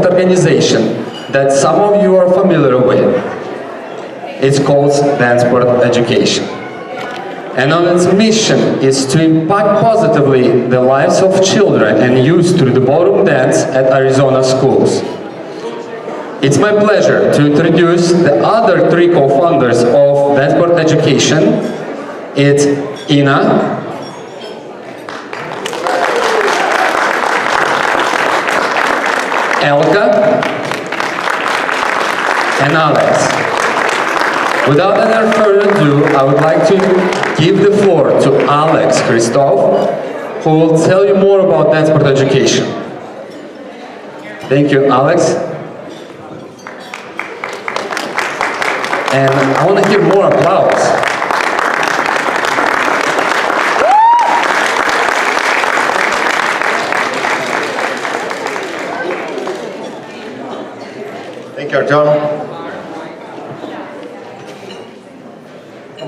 organization that some of you are familiar with. It's called Dance Sport Education. And on its mission is to impact positively the lives of children and youth through the ballroom dance at Arizona schools. It's my pleasure to introduce the other three co-founders of Dance Sport Education. It's Ina, Elka, and Alex. Without any further ado, I would like to give the floor to Alex Hristov, who will tell you more about Dance Sport Education. Thank you, Alex. And I want to hear more applause. Thank you, Artem.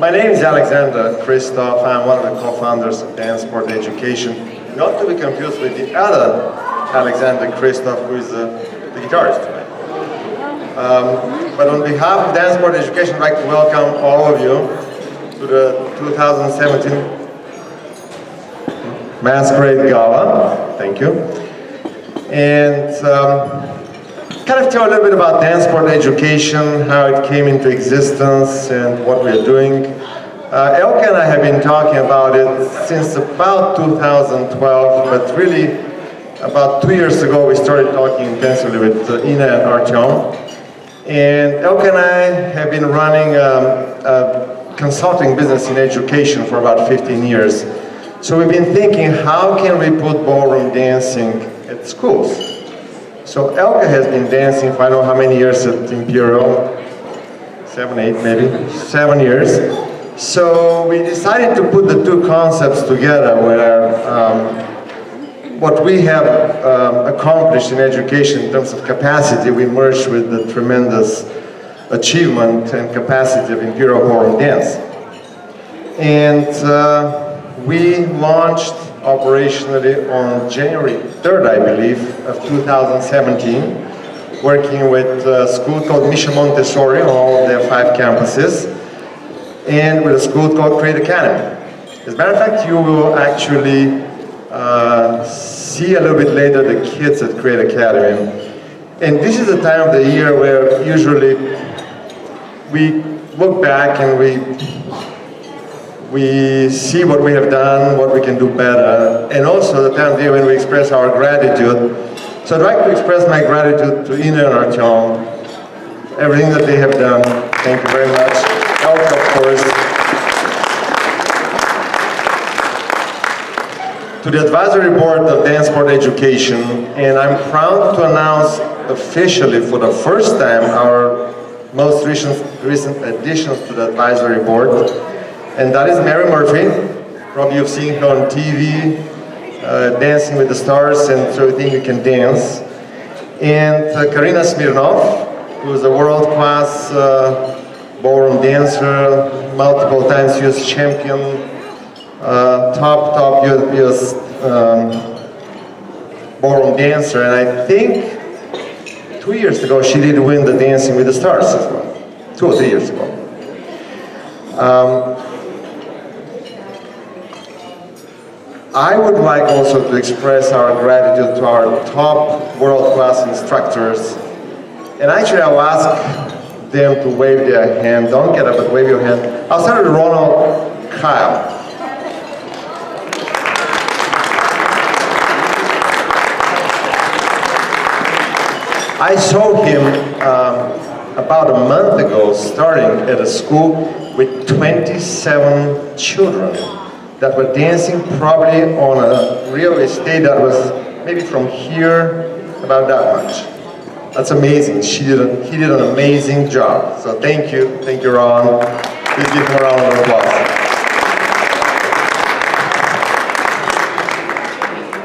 My name is Alexander Hristov. I'm one of the co-founders of Dance Sport Education, not to be confused with the other Alexander Hristov, who is the guitarist tonight. But on behalf of Dance Sport Education, I'd like to welcome all of you to the 2017 Masquerade Gala. Thank you. And kind of tell a little bit about Dance Sport Education, how it came into existence, and what we're doing. Elka and I have been talking about it since about 2012, but really about 2 years ago we started talking intensively with Ina and Artem. And Elka and I have been running a consulting business in education for about 15 years. So we've been thinking, how can we put ballroom dancing at schools? So Elka has been dancing for I don't know how many years at Imperial, 7, 8 maybe, 7 years. So we decided to put the two concepts together where what we have accomplished in education in terms of capacity, we merged with the tremendous achievement and capacity of Imperial Ballroom dance. And we launched operationally on January 3rd, I believe, of 2017, working with a school called Mission Montessori on all of their 5 campuses, and with a school called Create Academy. As a matter of fact, you will actually see a little bit later the kids at Create Academy. And this is the time of the year where usually we look back and we see what we have done, what we can do better, and also the time of the year when we express our gratitude. So I'd like to express my gratitude to Ina and Artem, everything that they have done. Thank you very much. Elka, of course. To the advisory board of Dance Sport Education, and I'm proud to announce officially for the first time our most recent additions to the advisory board. And that is Mary Murphy. Probably you've seen her on TV, Dancing with the Stars, and So You Think You Can Dance. And Karina Smirnov, who is a world-class ballroom dancer, multiple times US champion, top US ballroom dancer. And I think 2 years ago she did win the Dancing with the Stars as well, 2 or 3 years ago. I would like also to express our gratitude to our top world-class instructors. And actually I'll ask them to wave their hand. Don't get up, but wave your hand. I'll start with Ronald Kyle. I saw him about a month ago starting at a school with 27 children that were dancing probably on a real estate that was maybe from here about that much. That's amazing. He did an amazing job. So thank you, Ron. Please give him a round of applause.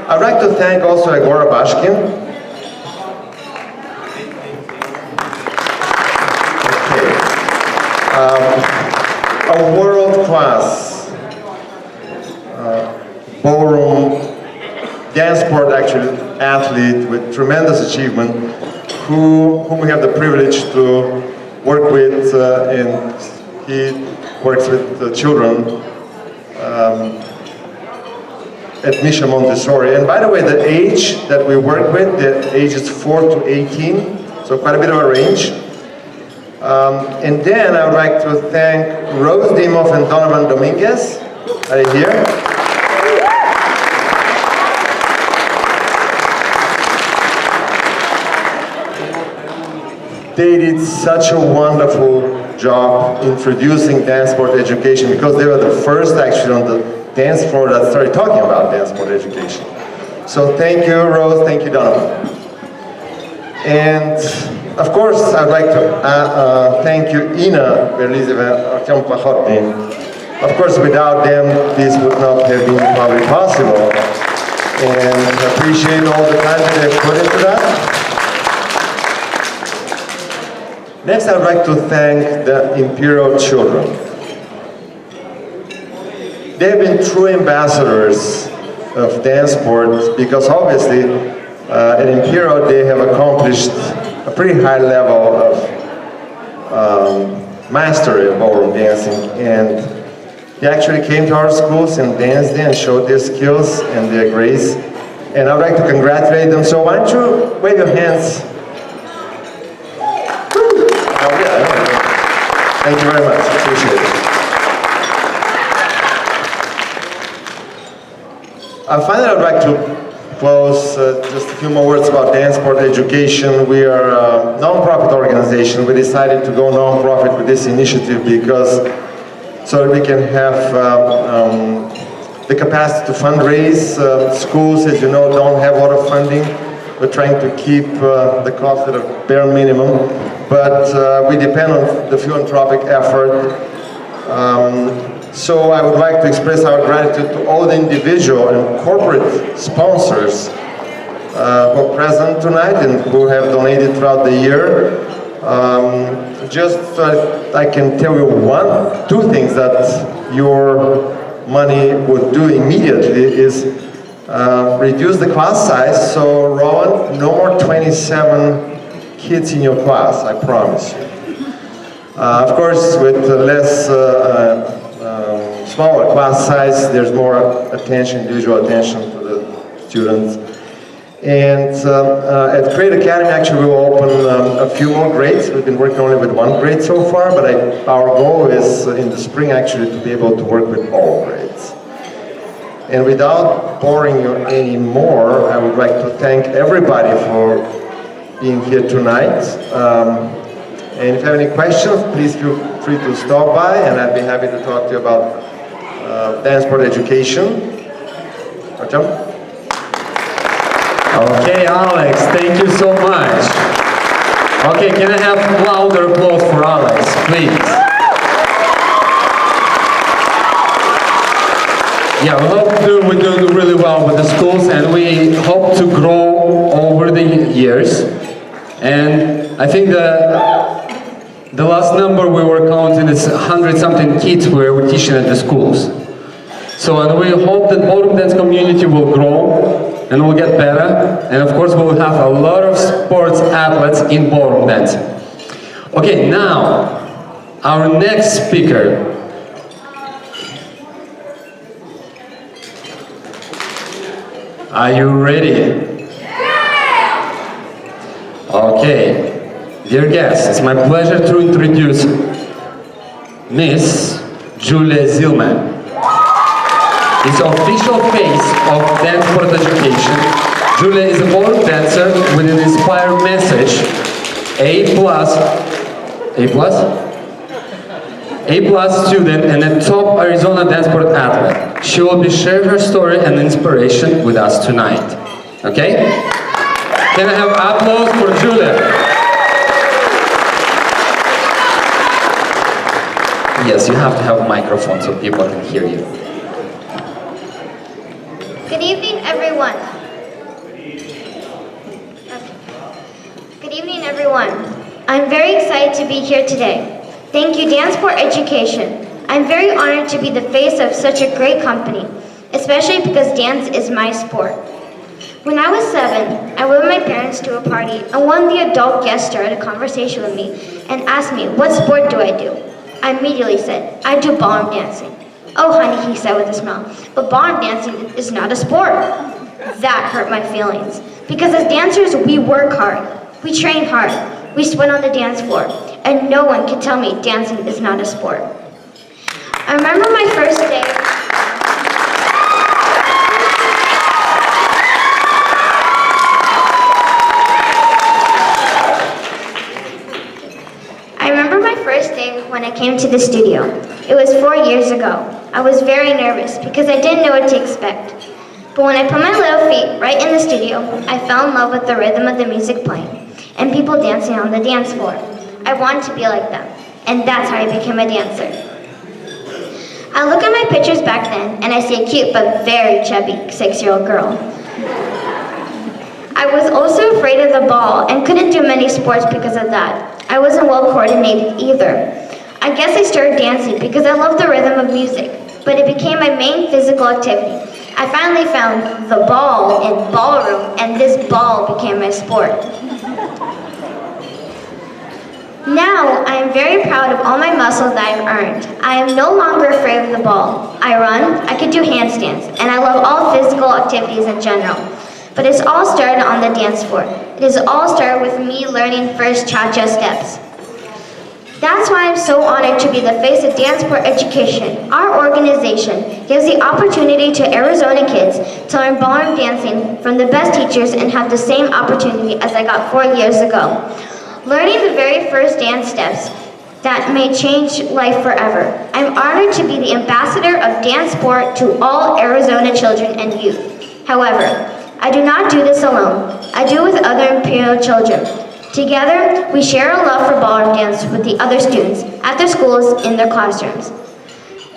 I'd like to thank also Agora Bashkin. Okay. A world-class ballroom dance sport actually athlete with tremendous achievement whom we have the privilege to work with, and he works with children at Mission Montessori. And by the way, the age that we work with, the age is 4 to 18, so quite a bit of a range. And then I would like to thank Rose Dimov and Donovan Dominguez. Are you here? They did such a wonderful job introducing dance sport education, because they were the first actually on the dance floor that started talking about dance sport education. So thank you, Rose, thank you, Donovan. And of course, I'd like to thank you, Ina Berlizev and Artem Plakhotnyi. Of course, without them, this would not have been probably possible. And I appreciate all the time that they've put into that. Next, I'd like to thank the Imperial children. They've been true ambassadors of dance sport, because obviously at Imperial they have accomplished a pretty high level of mastery of ballroom dancing, and they actually came to our schools and danced there and showed their skills and their grace. And I'd like to congratulate them. So why don't you wave your hands? Thank you very much, appreciate it. Finally, I'd like to close just a few more words about dance sport education. We are a non-profit organization. We decided to go non-profit with this initiative because so that we can have the capacity to fundraise. Schools, as you know, don't have a lot of funding. We're trying to keep the cost at a bare minimum, but we depend on the philanthropic effort. So I would like to express our gratitude to all the individual and corporate sponsors who are present tonight and who have donated throughout the year. Just I can tell you two things that your money would do immediately is reduce the class size. So Rowan, no more 27 kids in your class, I promise you. Of course, with less smaller class size, there's more attention, individual attention to the students. And at Create Academy, actually, we will open a few more grades. We've been working only with one grade so far, but our goal is in the spring, actually, to be able to work with all grades. And without boring you anymore, I would like to thank everybody for being here tonight. And if you have any questions, please feel free to stop by, and I'd be happy to talk to you about dance sport education. Artem? Okay, Alex, thank you so much. Okay, can I have louder applause for Alex, please? Yeah, we hope we're doing really well with the schools, and we hope to grow over the years. And I think the last number we were counting is 100-something kids we're teaching at the schools. So, and we hope that ballroom dance community will grow and will get better. And of course, we'll have a lot of sports athletes in ballroom dancing. Okay, now, our next speaker. Are you ready? Okay, dear guests, it's my pleasure to introduce Miss Julia Zilman. It's the official face of dance sport education. Julia is a ballroom dancer with an inspired message, A+ student and a top Arizona dance sport athlete. She will be sharing her story and inspiration with us tonight. Okay? Can I have applause for Julia? Yes, you have to have a microphone so people can hear you. Good evening, everyone. Good evening, everyone. I'm very excited to be here today. Thank you, Dance Sport Education. I'm very honored to be the face of such a great company, especially because dance is my sport. When I was 7, I went with my parents to a party, and one of the adult guests started a conversation with me and asked me, what sport do I do? I immediately said, I do ballroom dancing. Oh, honey, he said with a smile, but ballroom dancing is not a sport. That hurt my feelings, because as dancers, we work hard, we train hard, we sweat on the dance floor, and no one can tell me dancing is not a sport. I remember my first day. When I came to the studio. It was 4 years ago. I was very nervous because I didn't know what to expect. But when I put my little feet right in the studio, I fell in love with the rhythm of the music playing and people dancing on the dance floor. I wanted to be like them, and that's how I became a dancer. I look at my pictures back then, and I see a cute but very chubby 6-year-old girl. I was also afraid of the ball and couldn't do many sports because of that. I wasn't well coordinated either. I guess I started dancing because I loved the rhythm of music, but it became my main physical activity. I finally found the ball in ballroom, and this ball became my sport. Now, I am very proud of all my muscles that I've earned. I am no longer afraid of the ball. I run, I can do handstands, and I love all physical activities in general. But it's all started on the dance floor. It has all started with me learning first cha-cha steps. That's why I'm so honored to be the face of Dance Sport Education. Our organization gives the opportunity to Arizona kids to learn ballroom dancing from the best teachers and have the same opportunity as I got 4 years ago. Learning the very first dance steps that may change life forever. I'm honored to be the ambassador of dance sport to all Arizona children and youth. However, I do not do this alone. I do it with other Imperial children. Together, we share a love for ballroom dance with the other students at their schools in their classrooms.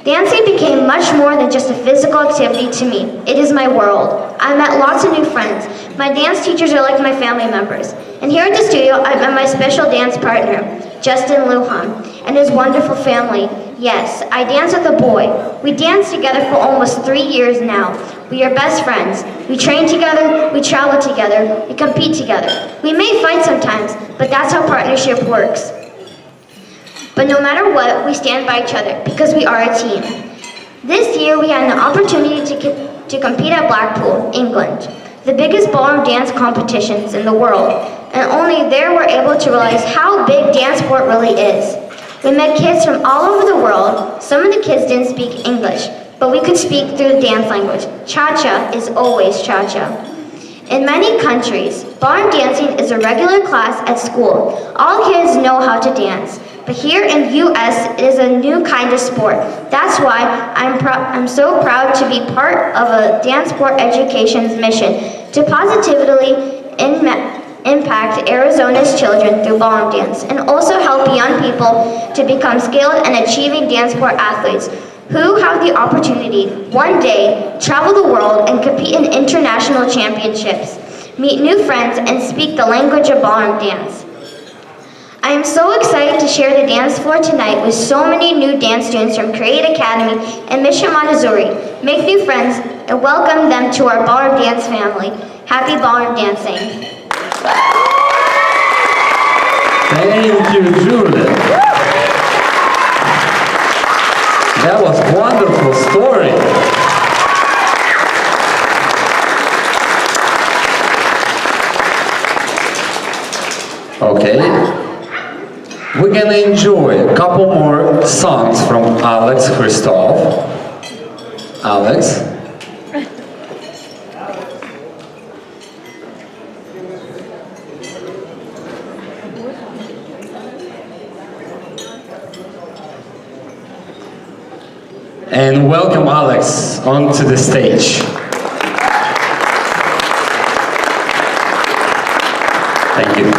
Dancing became much more than just a physical activity to me. It is my world. I met lots of new friends. My dance teachers are like my family members. And here at the studio, I met my special dance partner, Justin Lujan, and his wonderful family. Yes, I dance with a boy. We danced together for almost 3 years now. We are best friends. We train together, we travel together, we compete together. We may fight sometimes, but that's how partnership works. But no matter what, we stand by each other because we are a team. This year we had an opportunity to compete at Blackpool, England, the biggest ballroom dance competitions in the world, and only there we're able to realize how big dance sport really is. We met kids from all over the world. Some of the kids didn't speak English, but we could speak through the dance language. Cha-cha is always cha-cha. In many countries, ballroom dancing is a regular class at school. All kids know how to dance. But here in the U.S., it is a new kind of sport. That's why I'm so proud to be part of a dance sport education's mission to positively impact Arizona's children through ballroom dance and also help young people to become skilled and achieving dance sport athletes who have the opportunity one day travel the world and compete in international championships, meet new friends, and speak the language of ballroom dance. I am so excited to share the dance floor tonight with so many new dance students from Create Academy and Mission Montessori. Make new friends and welcome them to our ballroom dance family. Happy ballroom dancing. Thank you, Julia. That was a wonderful story. Okay. We're gonna enjoy a couple more songs from Alex Hristov. Alex. And welcome Alex onto the stage. Thank you.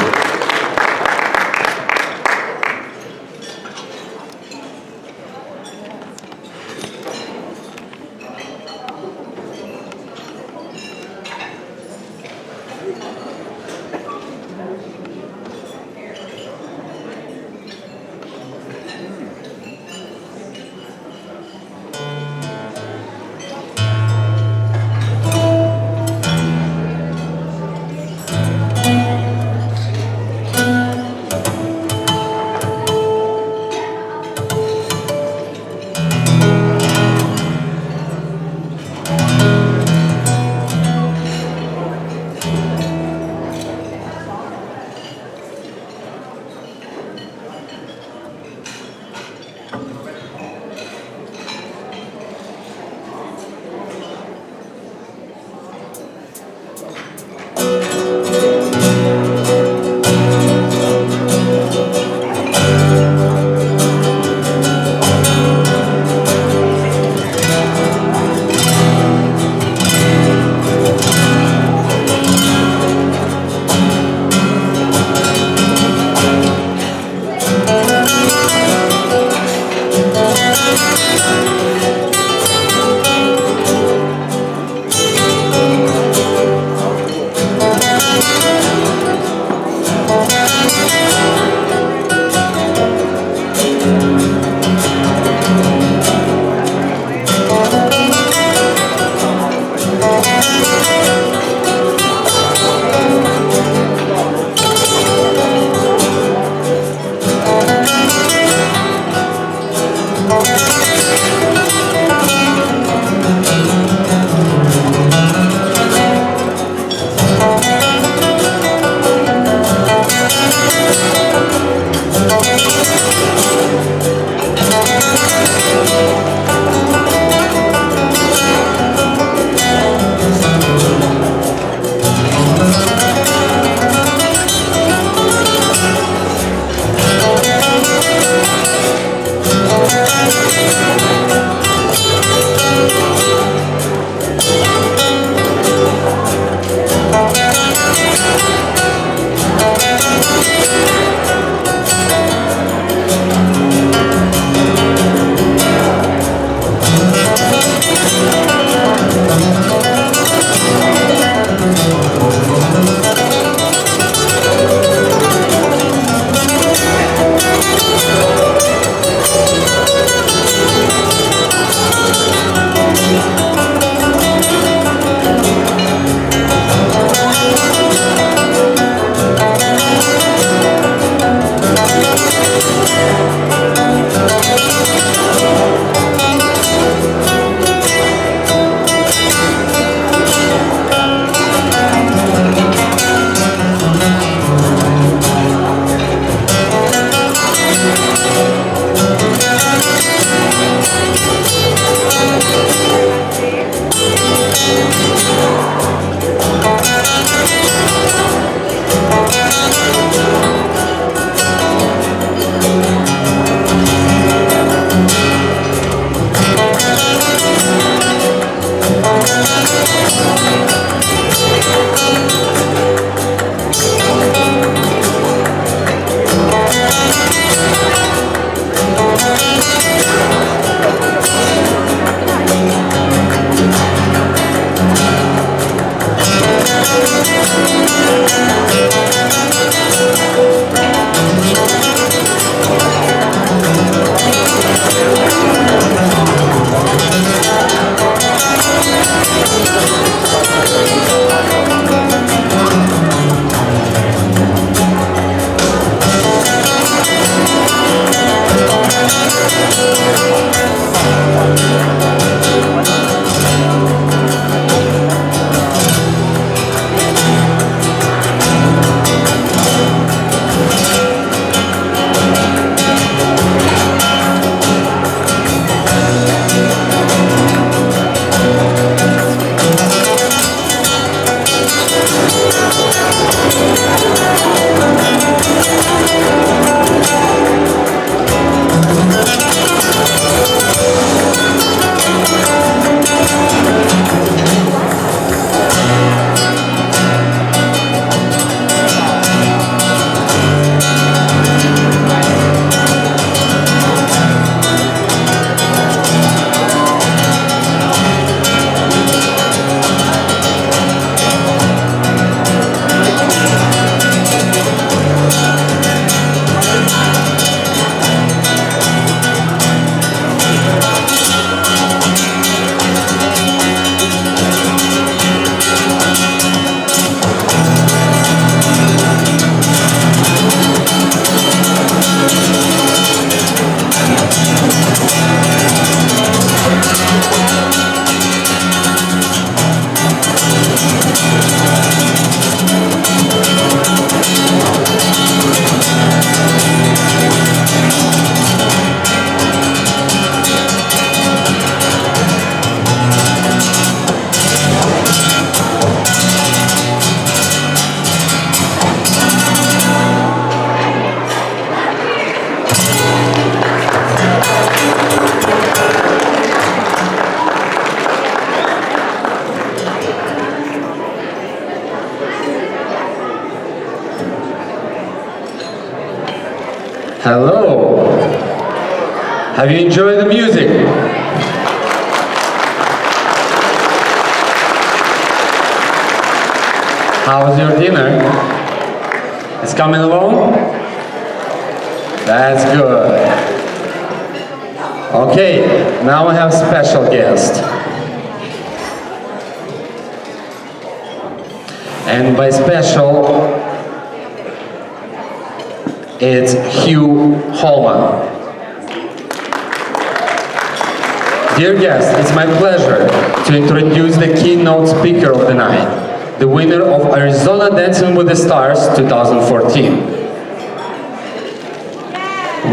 Hello. Have you enjoyed the music? How was your dinner? It's coming along? That's good. Okay, now we have special guest. And by special, it's Hugh Hallman. Dear guests, it's my pleasure to introduce the keynote speaker of the night, the winner of Arizona Dancing with the Stars 2014.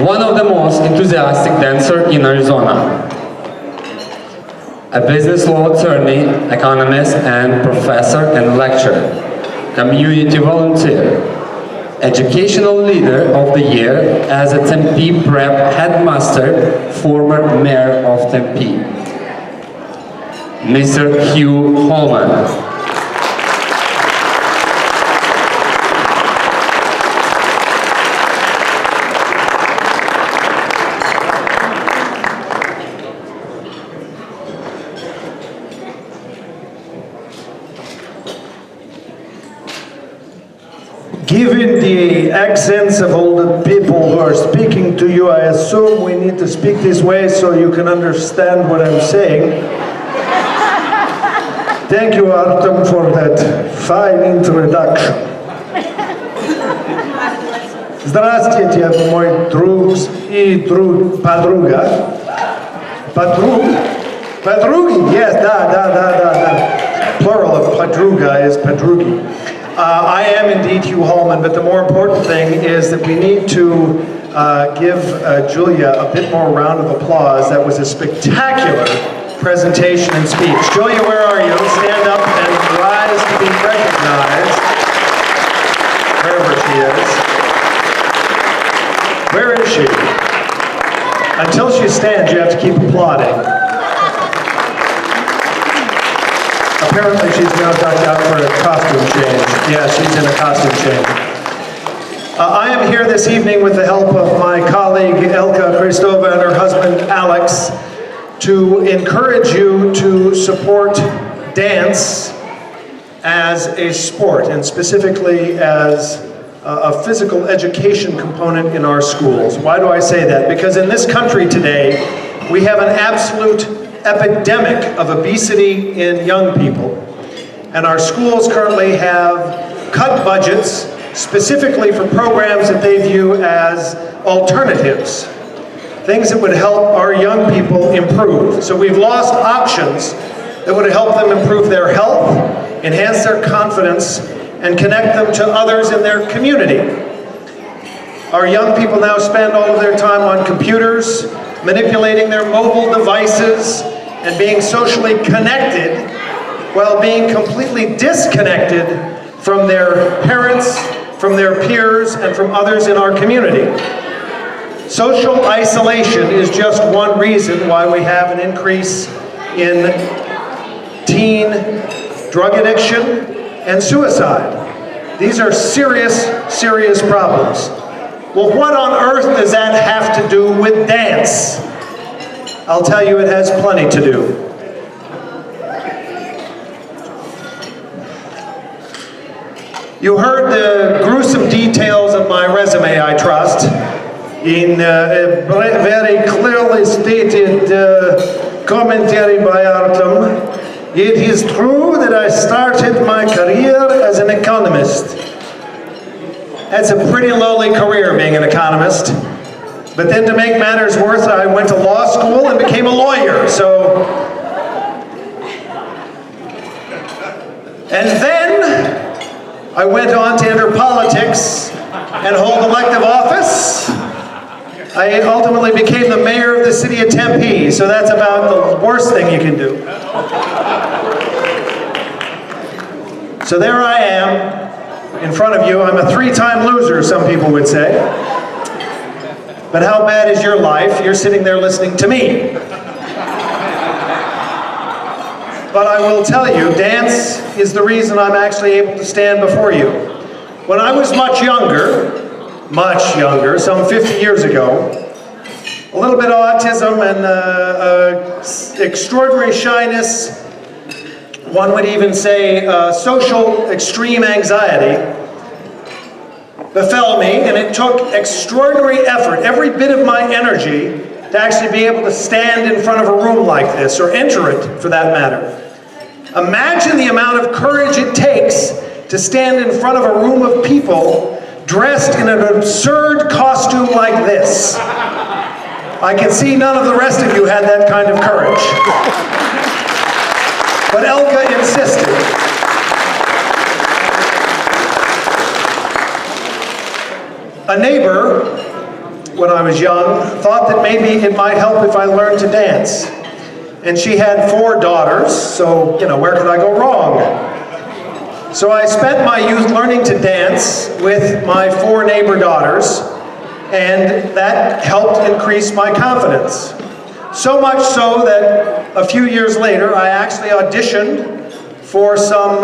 One of the most enthusiastic dancers in Arizona. A business law attorney, economist, and professor and lecturer, community volunteer, educational leader of the year as a Tempe Prep headmaster, former mayor of Tempe, Mr. Hugh Hallman. Given the accents of all the people who are speaking to you, I assume we need to speak this way so you can understand what I'm saying. Thank you, Artem, for that fine introduction. Здравствуйте, мой друг и подруга. Подруги? Yes, да. Plural of подруга is подруги. I am indeed Hugh Hallman, but the more important thing is that we need to give Julia a bit more round of applause. That was a spectacular presentation and speech. Julia, where are you? Stand up and rise to be recognized. Wherever she is. Where is she? Until she stands, you have to keep applauding. Apparently she's now ducked out for a costume change. Yeah, she's in a costume change. I am here this evening with the help of my colleague Elka, Hristova, and her husband Alex to encourage you to support dance as a sport, and specifically as a physical education component in our schools. Why do I say that? Because in this country today, we have an absolute epidemic of obesity in young people. And our schools currently have cut budgets specifically for programs that they view as alternatives, things that would help our young people improve. So we've lost options that would help them improve their health, enhance their confidence, and connect them to others in their community. Our young people now spend all of their time on computers, manipulating their mobile devices, and being socially connected while being completely disconnected from their parents, from their peers, and from others in our community. Social isolation is just one reason why we have an increase in teen drug addiction and suicide. These are serious, serious problems. Well, what on earth does that have to do with dance? I'll tell you, it has plenty to do. You heard the gruesome details of my resume, I trust, in a very clearly stated commentary by Artem. It is true that I started my career as an economist. That's a pretty lowly career, being an economist. But then to make matters worse, I went to law school and became a lawyer, And then I went on to enter politics and hold elective office. I ultimately became the mayor of the city of Tempe, so that's about the worst thing you can do. So there I am, in front of you. I'm a three-time loser, some people would say. But how bad is your life? You're sitting there listening to me. But I will tell you, dance is the reason I'm actually able to stand before you. When I was much younger, much younger, some 50 years ago. A little bit of autism and extraordinary shyness, one would even say social extreme anxiety, befell me, and it took extraordinary effort, every bit of my energy, to actually be able to stand in front of a room like this, or enter it for that matter. Imagine the amount of courage it takes to stand in front of a room of people dressed in an absurd costume like this. I can see none of the rest of you had that kind of courage. But Elka insisted. A neighbor, when I was young, thought that maybe it might help if I learned to dance. And she had 4 daughters, so, where could I go wrong? So I spent my youth learning to dance with my 4 neighbor daughters, and that helped increase my confidence. So much so that a few years later, I actually auditioned for some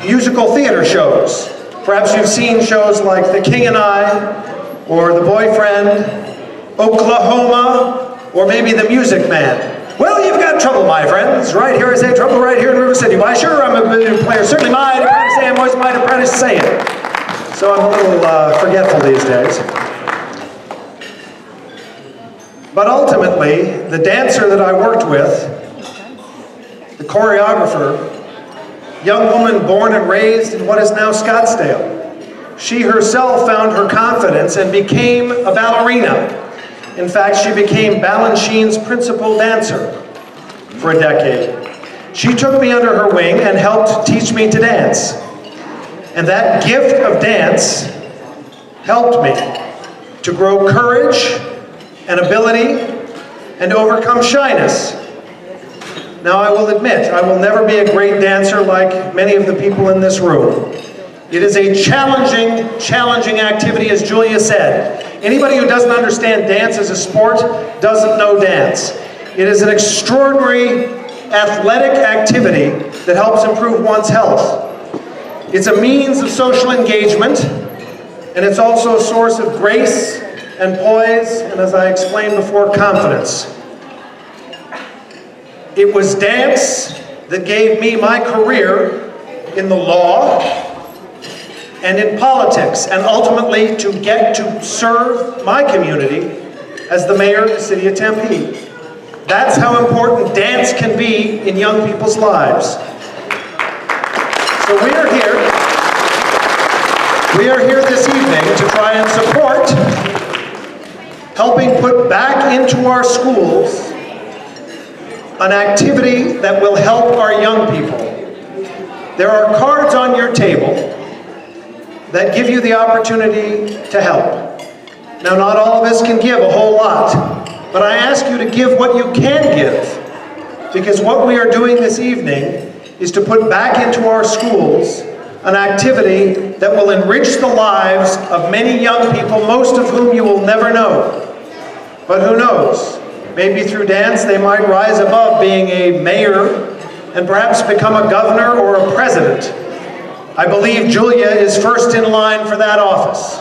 musical theater shows. Perhaps you've seen shows like The King and I, or The Boyfriend, Oklahoma, or maybe The Music Man. Well, you've got trouble, my friends. Right here I say trouble right here in River City. Why, sure, I'm a player. Certainly might apprentice say I'm always might apprentice saying. So I'm a little forgetful these days. But ultimately, the dancer that I worked with, the choreographer, young woman born and raised in what is now Scottsdale, she herself found her confidence and became a ballerina. In fact, she became Balanchine's principal dancer for a decade. She took me under her wing and helped teach me to dance. And that gift of dance helped me to grow courage and ability and overcome shyness. Now, I will admit, I will never be a great dancer like many of the people in this room. It is a challenging activity, as Julia said. Anybody who doesn't understand dance as a sport doesn't know dance. It is an extraordinary athletic activity that helps improve one's health. It's a means of social engagement, and it's also a source of grace and poise, and as I explained before, confidence. It was dance that gave me my career in the law and in politics, and ultimately to get to serve my community as the mayor of the city of Tempe. That's how important dance can be in young people's lives. So we are here this evening to try and support helping put back into our schools an activity that will help our young people. There are cards on your table that give you the opportunity to help. Now, not all of us can give a whole lot, but I ask you to give what you can give, because what we are doing this evening is to put back into our schools an activity that will enrich the lives of many young people, most of whom you will never know. But who knows? Maybe through dance they might rise above being a mayor and perhaps become a governor or a president. I believe Julia is first in line for that office.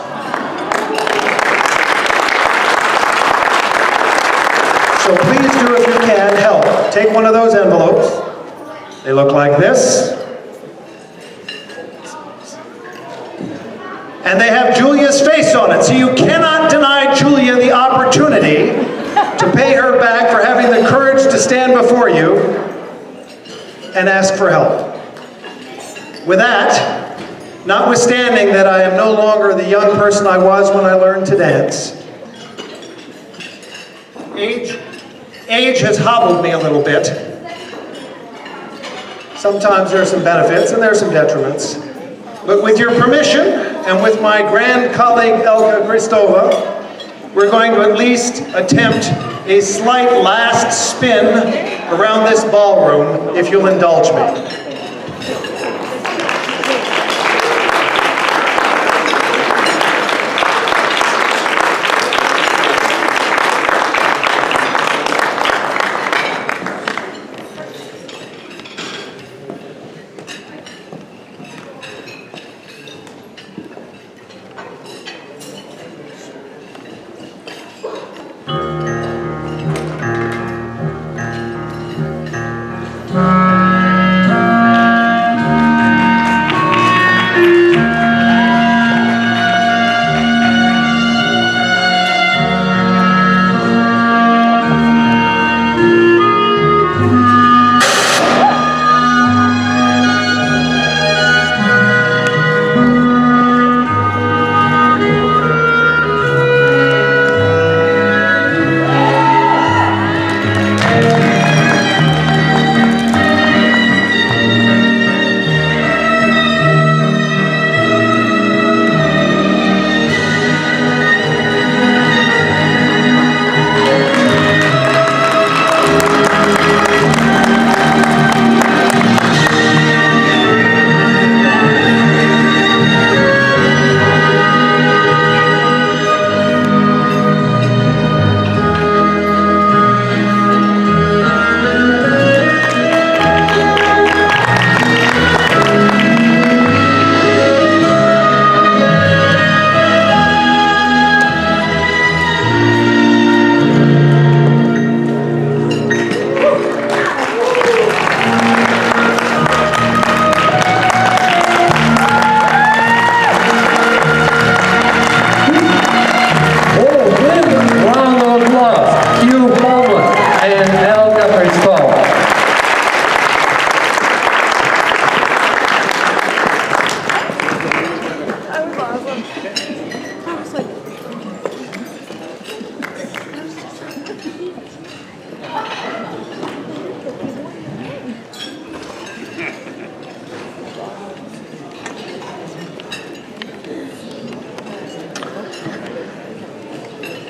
So please do, if you can, help. Take one of those envelopes. They look like this. And they have Julia's face on it, so you cannot deny Julia the opportunity to pay her back for having the courage to stand before you and ask for help. With that, notwithstanding that I am no longer the young person I was when I learned to dance, age has hobbled me a little bit. Sometimes there are some benefits and there are some detriments. But with your permission, and with my grand colleague Elka Hristova, we're going to at least attempt a slight last spin around this ballroom, if you'll indulge me.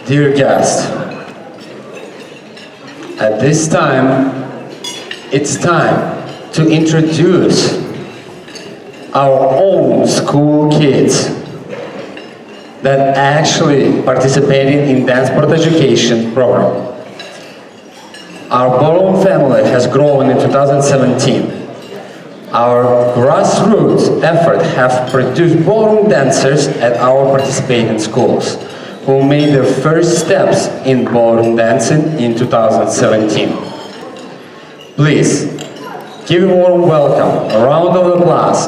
Dear guests, at this time, it's time to introduce our own school kids that actually participating in dance sport education program. Our ballroom family has grown in 2017. Our grassroots effort have produced ballroom dancers at our participating schools who made their first steps in ballroom dancing in 2017. Please, give a warm welcome, a round of applause.